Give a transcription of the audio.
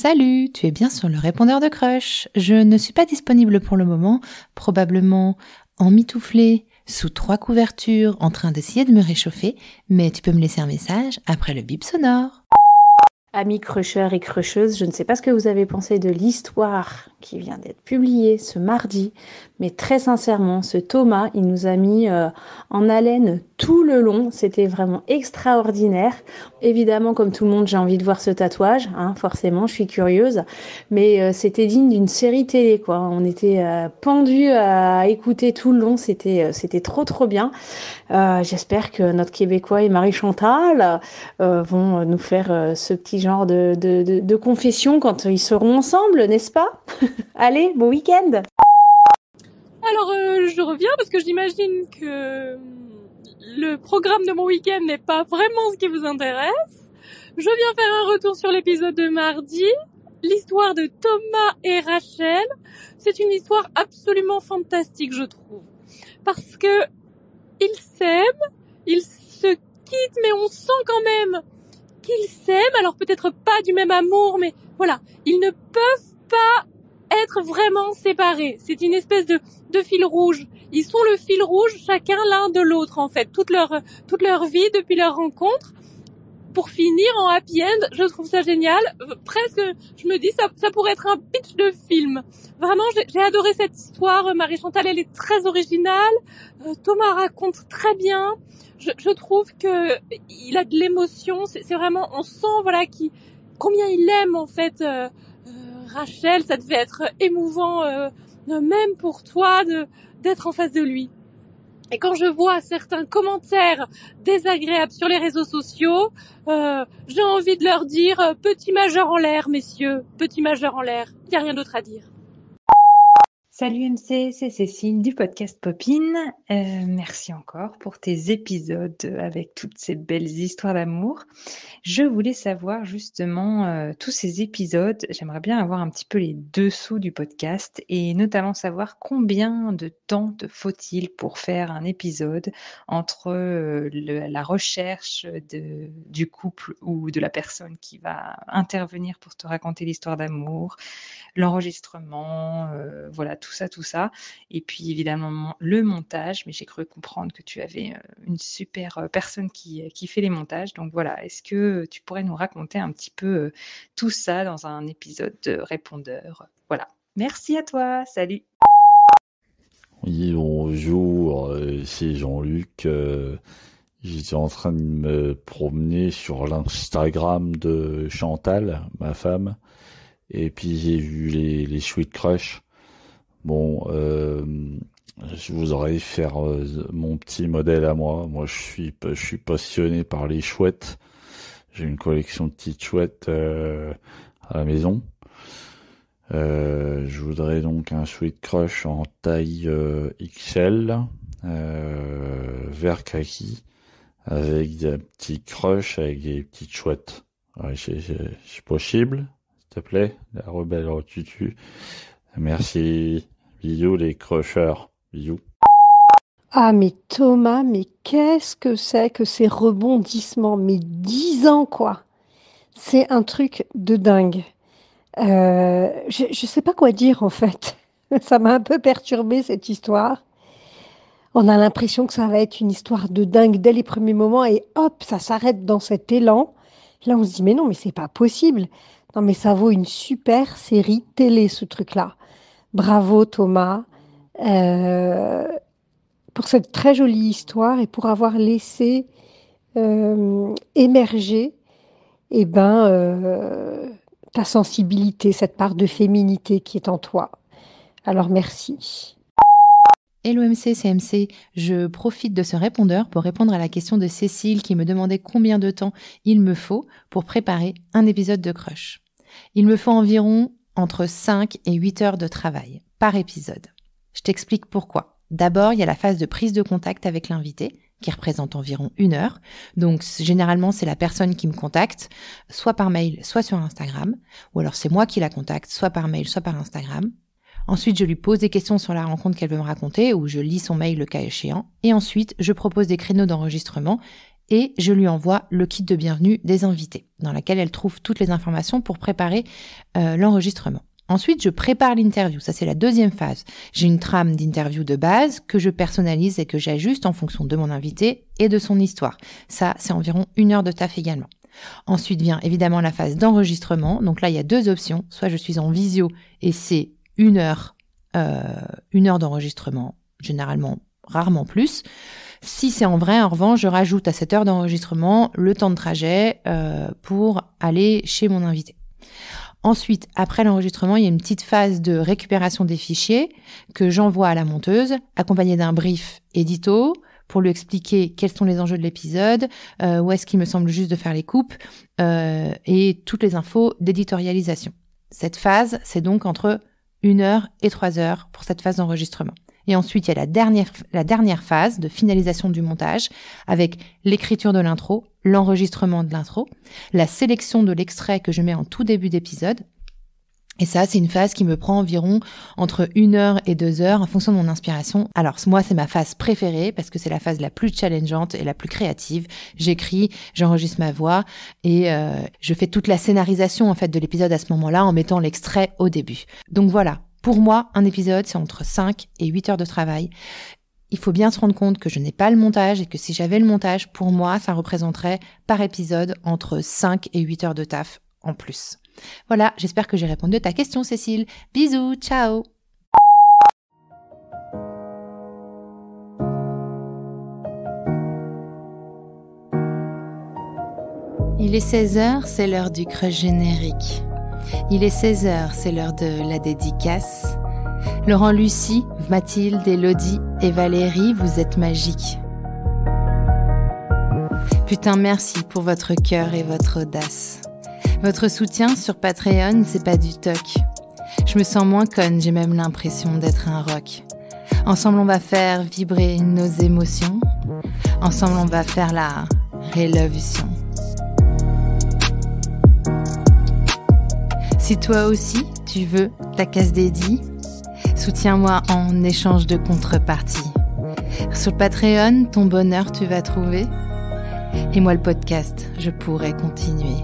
Salut, tu es bien sur le répondeur de Crush. Je ne suis pas disponible pour le moment, probablement emmitouflée, sous 3 couvertures, en train d'essayer de me réchauffer, mais tu peux me laisser un message après le bip sonore. Amis crusheurs et crusheuses, je ne sais pas ce que vous avez pensé de l'histoire qui vient d'être publiée ce mardi, mais très sincèrement, ce Thomas, il nous a mis en haleine tout le long. C'était vraiment extraordinaire. Évidemment, comme tout le monde, j'ai envie de voir ce tatouage, hein, forcément, je suis curieuse, mais c'était digne d'une série télé, quoi. On était pendus à écouter tout le long, c'était trop bien. J'espère que notre Québécois et Marie-Chantal vont nous faire ce petit genre de confession quand ils seront ensemble, n'est-ce pas? Allez, bon week-end! Alors, je reviens parce que j'imagine que le programme de mon week-end n'est pas vraiment ce qui vous intéresse. Je viens faire un retour sur l'épisode de mardi. L'histoire de Thomas et Rachel, c'est une histoire absolument fantastique, je trouve. Parce que ils s'aiment, ils se quittent, mais on sent quand même qu'ils s'aiment. Alors peut-être pas du même amour, mais voilà, ils ne peuvent pas être vraiment séparés. C'est une espèce de fil rouge. Ils sont le fil rouge chacun l'un de l'autre en fait, toute leur vie depuis leur rencontre. Pour finir en happy end, je trouve ça génial. Presque, je me dis ça pourrait être un pitch de film. Vraiment, j'ai adoré cette histoire. Marie-Chantal, elle est très originale. Thomas raconte très bien. Je trouve que il a de l'émotion. C'est vraiment, on sent voilà combien il aime en fait Rachel. Ça devait être émouvant même pour toi d'être en face de lui. Et quand je vois certains commentaires désagréables sur les réseaux sociaux, j'ai envie de leur dire petit majeur en l'air, messieurs, petit majeur en l'air. Il n'y a rien d'autre à dire. Salut MC, c'est Cécile du podcast Popine. Merci encore pour tes épisodes avec toutes ces belles histoires d'amour. Je voulais savoir justement tous ces épisodes, j'aimerais bien avoir un petit peu les dessous du podcast et notamment savoir combien de temps te faut-il pour faire un épisode entre la recherche du couple ou de la personne qui va intervenir pour te raconter l'histoire d'amour, l'enregistrement, voilà, tout ça. Et puis évidemment le montage, mais j'ai cru comprendre que tu avais une super personne qui fait les montages. Donc voilà, est-ce que tu pourrais nous raconter un petit peu tout ça dans un épisode de répondeur? Voilà. Merci à toi, salut. Oui, bonjour, c'est Jean-Luc. J'étais en train de me promener sur l'Instagram de Chantal, ma femme, et puis j'ai vu les Sweet Crush. Bon, je voudrais faire mon petit modèle à moi. Moi, je suis passionné par les chouettes. J'ai une collection de petites chouettes à la maison. Je voudrais donc un Sweet Crush en taille XL, vert kaki, avec des petits crushs, avec des petites chouettes. Ouais, c'est possible, s'il te plaît, la rebelle au tutu. Merci. Bisous les crushers. Bisous. Ah mais Thomas, mais qu'est-ce que c'est que ces rebondissements? Mais 10 ans quoi. C'est un truc de dingue. Je sais pas quoi dire en fait. Ça m'a un peu perturbée cette histoire. On a l'impression que ça va être une histoire de dingue dès les premiers moments et hop, ça s'arrête dans cet élan. Là on se dit mais non mais c'est pas possible. Non mais ça vaut une super série télé ce truc-là. Bravo Thomas pour cette très jolie histoire et pour avoir laissé émerger ta sensibilité, cette part de féminité qui est en toi. Alors merci. Hello MC, c'est MC. Je profite de ce répondeur pour répondre à la question de Cécile qui me demandait combien de temps il me faut pour préparer un épisode de Crush. Il me faut environ entre 5 et 8 heures de travail par épisode. Je t'explique pourquoi. D'abord, il y a la phase de prise de contact avec l'invité, qui représente environ 1 heure. Donc, généralement, c'est la personne qui me contacte, soit par mail, soit sur Instagram. Ou alors, c'est moi qui la contacte, soit par mail, soit par Instagram. Ensuite, je lui pose des questions sur la rencontre qu'elle veut me raconter, ou je lis son mail le cas échéant. Et ensuite, je propose des créneaux d'enregistrement. et je lui envoie le kit de bienvenue des invités, dans laquelle elle trouve toutes les informations pour préparer l'enregistrement. Ensuite, je prépare l'interview. Ça, c'est la deuxième phase. J'ai une trame d'interview de base que je personnalise et que j'ajuste en fonction de mon invité et de son histoire. Ça, c'est environ 1 heure de taf également. Ensuite vient évidemment la phase d'enregistrement. Donc là, il y a 2 options. Soit je suis en visio et c'est 1 heure d'enregistrement, généralement, rarement plus. Si c'est en vrai, en revanche, je rajoute à cette heure d'enregistrement le temps de trajet pour aller chez mon invité. Ensuite, après l'enregistrement, il y a une petite phase de récupération des fichiers que j'envoie à la monteuse, accompagnée d'un brief édito pour lui expliquer quels sont les enjeux de l'épisode, où est-ce qu'il me semble juste de faire les coupes, et toutes les infos d'éditorialisation. Cette phase, c'est donc entre 1 heure et 3 heures pour cette phase d'enregistrement. Et ensuite, il y a la dernière phase de finalisation du montage avec l'écriture de l'intro, l'enregistrement de l'intro, la sélection de l'extrait que je mets en tout début d'épisode. Et ça, c'est une phase qui me prend environ entre 1 heure et 2 heures en fonction de mon inspiration. Alors moi, c'est ma phase préférée parce que c'est la phase la plus challengeante et la plus créative. J'écris, j'enregistre ma voix et je fais toute la scénarisation en fait de l'épisode à ce moment-là en mettant l'extrait au début. Donc voilà. Pour moi, un épisode, c'est entre 5 et 8 heures de travail. Il faut bien se rendre compte que je n'ai pas le montage et que si j'avais le montage, pour moi, ça représenterait par épisode entre 5 et 8 heures de taf en plus. Voilà, j'espère que j'ai répondu à ta question, Cécile. Bisous, ciao! Il est 16h, c'est l'heure du crush générique. Il est 16h, c'est l'heure de la dédicace. Laurent, Lucie, Mathilde, Élodie et Valérie, vous êtes magiques. Putain, merci pour votre cœur et votre audace. Votre soutien sur Patreon, c'est pas du toc. Je me sens moins conne, j'ai même l'impression d'être un rock. Ensemble, on va faire vibrer nos émotions. Ensemble, on va faire la révolution. Si toi aussi, tu veux ta case dédiée, soutiens-moi en échange de contrepartie. Sur Patreon, ton bonheur tu vas trouver. Et moi le podcast, je pourrai continuer.